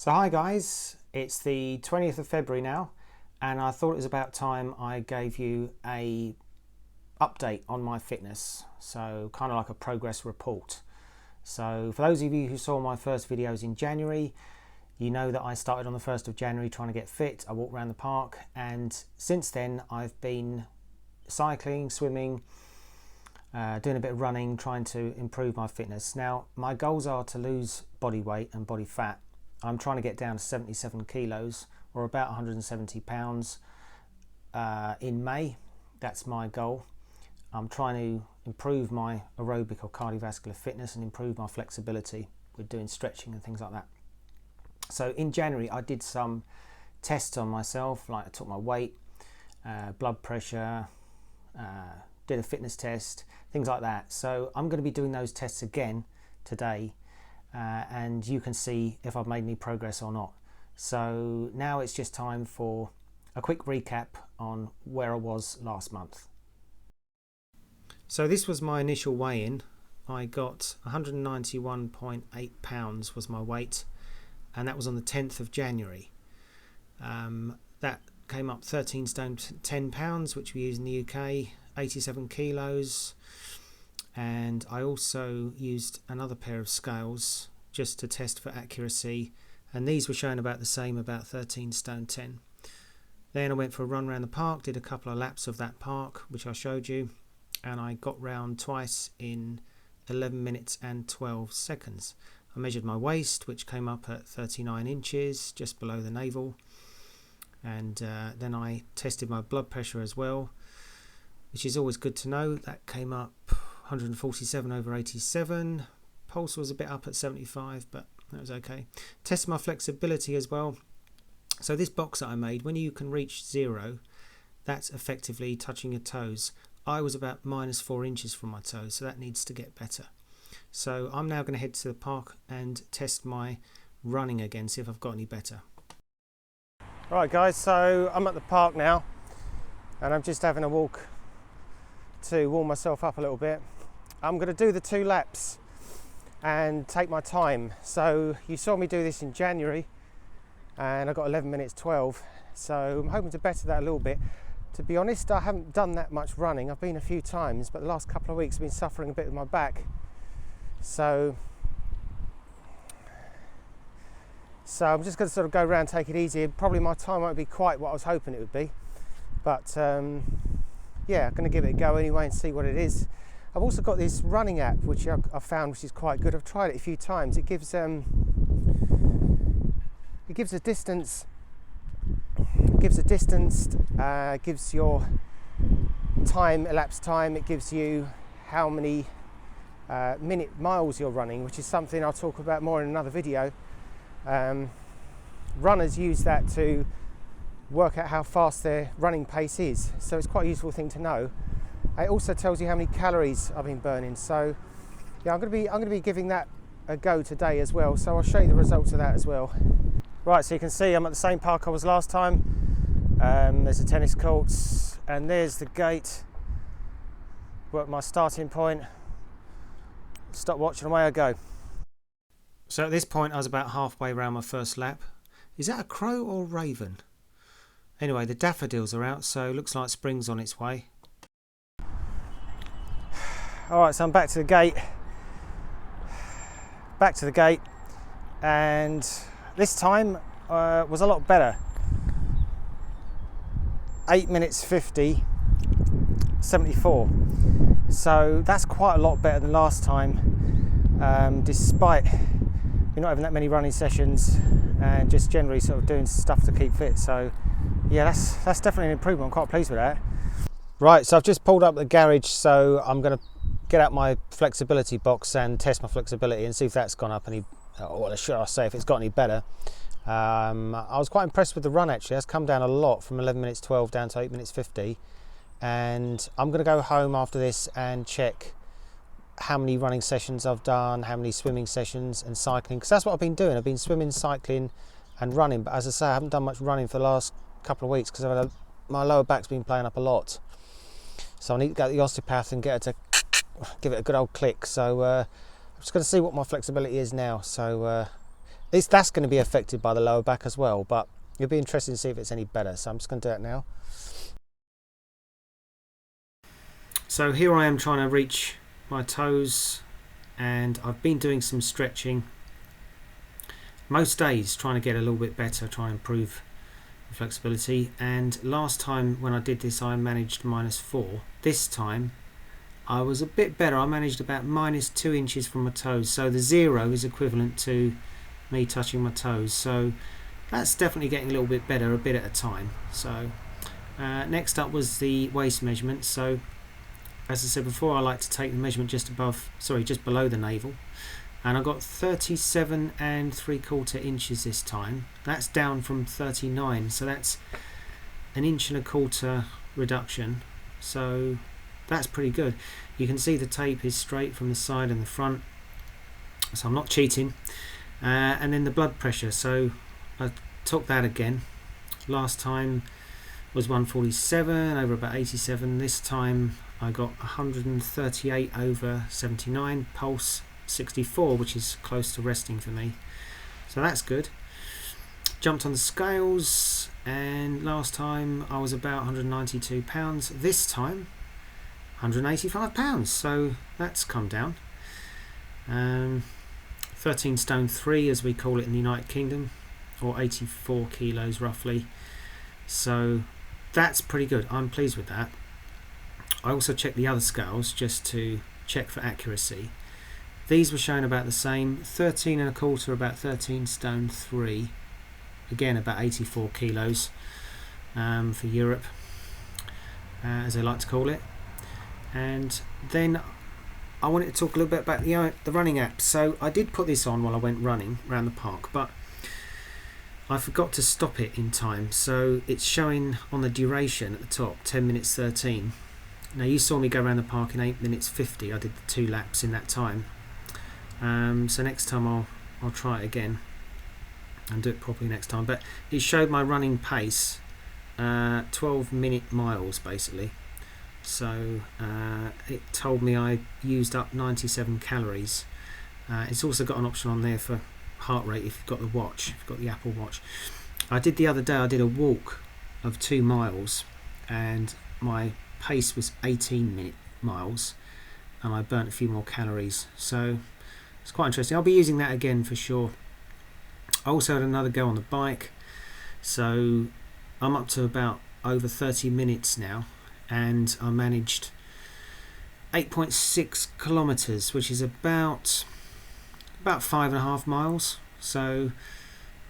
So hi guys, it's the 20th of February now, and I thought it was about time I gave you a update on my fitness, so kind of like a progress report. So for those of you who saw my first videos in January, you know that I started on the 1st of January trying to get fit. I walked around the park, and since then I've been cycling, swimming, doing a bit of running, trying to improve my fitness. Now my goals are to lose body weight and body fat. I'm trying to get down to 77 kilos, or about 170 pounds in May. That's my goal. I'm trying to improve my aerobic or cardiovascular fitness and improve my flexibility with doing stretching and things like that. So in January I did some tests on myself, like I took my weight, blood pressure, did a fitness test, things like that. So I'm going to be doing those tests again today. And you can see if I've made any progress or not. So now it's just time for a quick recap on where I was last month. So this was my initial weigh-in. I got 191.8 pounds was my weight, and that was on the 10th of January. That came up 13 stone 10 pounds, which we use in the UK, 87 kilos. And I also used another pair of scales just to test for accuracy, and these were showing about the same, about 13 stone 10. Then I went for a run around the park, did a couple of laps of that park which I showed you, and I got round twice in 11 minutes and 12 seconds. I measured my waist, which came up at 39 inches, just below the navel, and then I tested my blood pressure as well, which is always good to know. That came up 147/87. Pulse was a bit up at 75, but that was okay. Tested my flexibility as well. So this box that I made, when you can reach 0, that's effectively touching your toes. I was about -4 inches from my toes, so that needs to get better. So I'm now going to head to the park and test my running again, see if I've got any better. Right guys, so I'm at the park now, and I'm just having a walk to warm myself up a little bit. I'm going to do the 2 laps and take my time. So you saw me do this in January, and I got 11 minutes 12, so I'm hoping to better that a little bit. To be honest, I haven't done that much running. I've been a few times, but the last couple of weeks I've been suffering a bit with my back, so I'm just going to sort of go around, take it easy. Probably my time won't be quite what I was hoping it would be, but yeah, I'm going to give it a go anyway and see what it is. I've also got this running app which I've found, which is quite good. I've tried it a few times. It gives a distance. Gives your time, elapsed time. It gives you how many miles you're running, which is something I'll talk about more in another video. Runners use that to work out how fast their running pace is, so it's quite a useful thing to know. It also tells you how many calories I've been burning, so yeah, I'm going to be giving that a go today as well, so I'll show you the results of that as well. Right, so you can see I'm at the same park I was last time. There's the tennis courts, and there's the gate. Work my starting point, stopwatch, and away I go. So at this point I was about halfway around my first lap. Is that a crow or raven? Anyway, the daffodils are out, so it looks like spring's on its way. Alright, so I'm back to the gate. And this time was a lot better. 8 minutes 50, 74. So that's quite a lot better than last time, despite you're not having that many running sessions and just generally sort of doing stuff to keep fit. So yeah, that's definitely an improvement. I'm quite pleased with that. Right, so I've just pulled up the garage, so I'm going to get out my flexibility box and test my flexibility and see if that's gone up any, or should I say if it's got any better. I was quite impressed with the run actually. It's come down a lot from 11 minutes 12 down to 8 minutes 50, and I'm going to go home after this and check how many running sessions I've done, how many swimming sessions, and cycling, because that's what I've been doing. I've been swimming, cycling and running, but as I say, I haven't done much running for the last couple of weeks because my lower back's been playing up a lot, so I need to go to the osteopath and get her to give it a good old click. So I'm just going to see what my flexibility is now. So that's going to be affected by the lower back as well, but it'll be interesting to see if it's any better. So I'm just going to do that now. So here I am trying to reach my toes, and I've been doing some stretching most days, trying to get a little bit better, try and improve the flexibility. And last time when I did this, I managed -4. This time I was a bit better. I managed about -2 inches from my toes, so the 0 is equivalent to me touching my toes, so that's definitely getting a little bit better, a bit at a time. So next up was the waist measurement. So as I said before, I like to take the measurement just below the navel, and I got 37 3/4 inches this time. That's down from 39, so that's an 1.25 inch reduction, so that's pretty good. You can see the tape is straight from the side and the front, so I'm not cheating. And then the blood pressure, so I took that again. Last time was 147 over about 87. This time I got 138 over 79, pulse 64, which is close to resting for me, so that's good. Jumped on the scales, and last time I was about 192 pounds. This time 185 pounds, so that's come down. 13 stone 3, as we call it in the United Kingdom, or 84 kilos roughly, so that's pretty good. I'm pleased with that. I also checked the other scales just to check for accuracy. These were showing about the same, 13.25, about 13 stone 3, again about 84 kilos for Europe, as they like to call it. And then I wanted to talk a little bit about the running app. So I did put this on while I went running around the park, but I forgot to stop it in time, so it's showing on the duration at the top 10 minutes 13. Now you saw me go around the park in 8 minutes 50. I did the 2 laps in that time. So next time I'll try it again and do it properly next time. But it showed my running pace, 12-minute miles basically. So it told me I used up 97 calories. It's also got an option on there for heart rate if you've got the watch, if you've got the Apple Watch. I did the other day, I did a walk of 2 miles, and my pace was 18 miles, and I burnt a few more calories, so it's quite interesting. I'll be using that again for sure. I also had another go on the bike, so I'm up to about over 30 minutes now, and I managed 8.6 kilometers, which is about 5.5 miles. So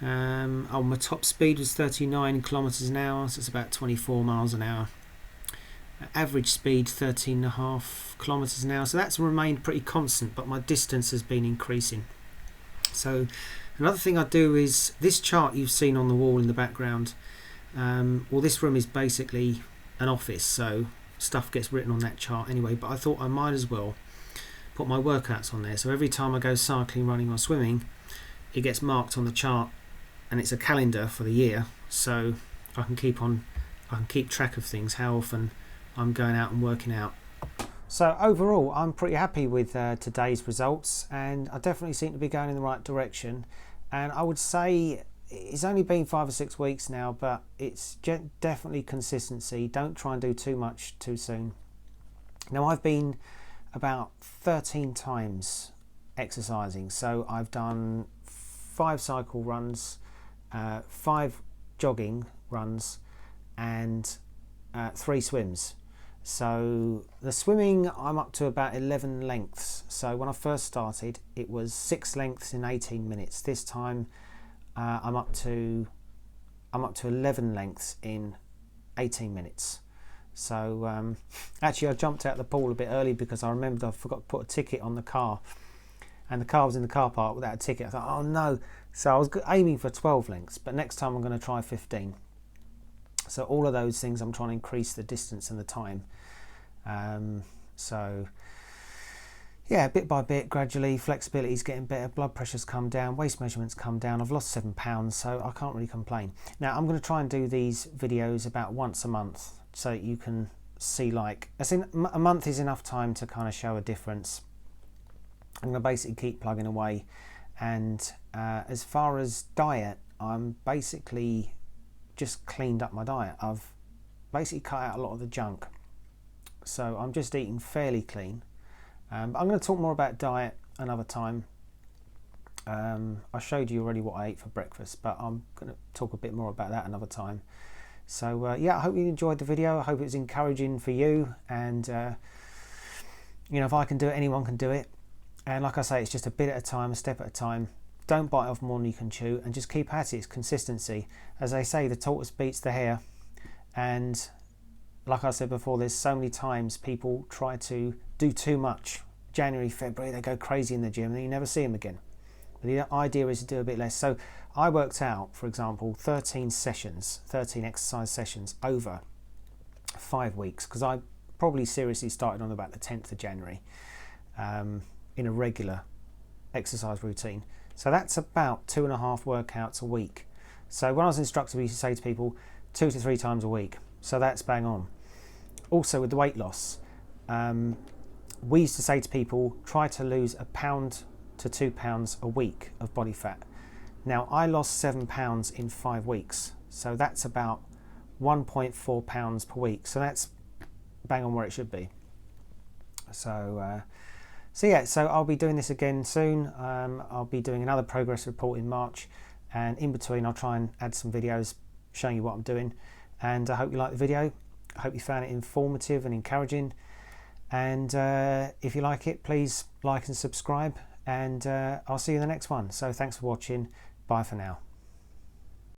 my top speed was 39 kilometers an hour, so it's about 24 miles an hour. Average speed 13.5 kilometers an hour, so that's remained pretty constant, but my distance has been increasing. So another thing I do is this chart you've seen on the wall in the background. Well, this room is basically an office, so stuff gets written on that chart anyway, but I thought I might as well put my workouts on there, so every time I go cycling, running or swimming, it gets marked on the chart, and it's a calendar for the year, so I can keep track of things, how often I'm going out and working out. So overall I'm pretty happy with today's results, and I definitely seem to be going in the right direction. And I would say it's only been 5 or 6 weeks now, but it's definitely consistency. Don't try and do too much too soon. Now I've been about 13 times exercising, so I've done 5 cycle runs, 5 jogging runs, and 3 swims. So the swimming, I'm up to about 11 lengths. So when I first started, it was 6 lengths in 18 minutes. This time I'm up to 11 lengths in 18 minutes. So actually I jumped out of the pool a bit early because I remembered I forgot to put a ticket on the car, and the car was in the car park without a ticket. I thought, oh no. So I was aiming for 12 lengths, but next time I'm going to try 15. So all of those things, I'm trying to increase the distance and the time. So yeah, bit by bit, gradually, flexibility is getting better, blood pressure's come down, waist measurements come down, I've lost 7 pounds, so I can't really complain. Now I'm going to try and do these videos about once a month, so you can see, like, a month is enough time to kind of show a difference. I'm going to basically keep plugging away And as far as diet, I'm basically just cleaned up my diet. I've basically cut out a lot of the junk, so I'm just eating fairly clean. But I'm going to talk more about diet another time. I showed you already what I ate for breakfast, but I'm going to talk a bit more about that another time. So yeah, I hope you enjoyed the video. I hope it was encouraging for you, and you know, if I can do it, anyone can do it. And like I say, it's just a bit at a time, a step at a time. Don't bite off more than you can chew, and just keep at it. It's consistency. As they say, the tortoise beats the hare. And like I said before, there's so many times people try to do too much. January, February, they go crazy in the gym and you never see them again. But the idea is to do a bit less. So I worked out, for example, 13 sessions, 13 exercise sessions over 5 weeks, because I probably seriously started on about the 10th of January in a regular exercise routine. So that's about 2.5 workouts a week. So when I was an instructor, we used to say to people 2 to 3 times a week. So that's bang on. Also with the weight loss, we used to say to people, try to lose 1 pound to 2 pounds a week of body fat. Now I lost 7 pounds in 5 weeks. So that's about 1.4 pounds per week. So that's bang on where it should be. So yeah, so I'll be doing this again soon. I'll be doing another progress report in March, and in between I'll try and add some videos showing you what I'm doing. And I hope you liked the video. I hope you found it informative and encouraging. And if you like it, please like and subscribe, and I'll see you in the next one. So thanks for watching. Bye for now.